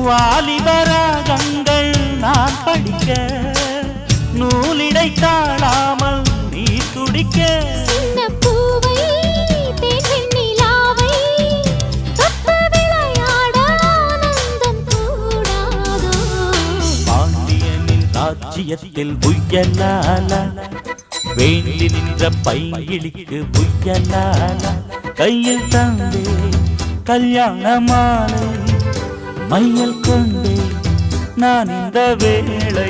வாலிபராகங்கள் நான் படிக்க நூலிடை தாழாமல் நீ துடிக்க பாண்டியனின் ராஜ்யத்தில் புயலால வேண்டி நின்ற பைங்கிளிக்கு புயலால கையில் தந்தே கல்யாண மாலை மையல் கொண்டே நான் இந்த வேளை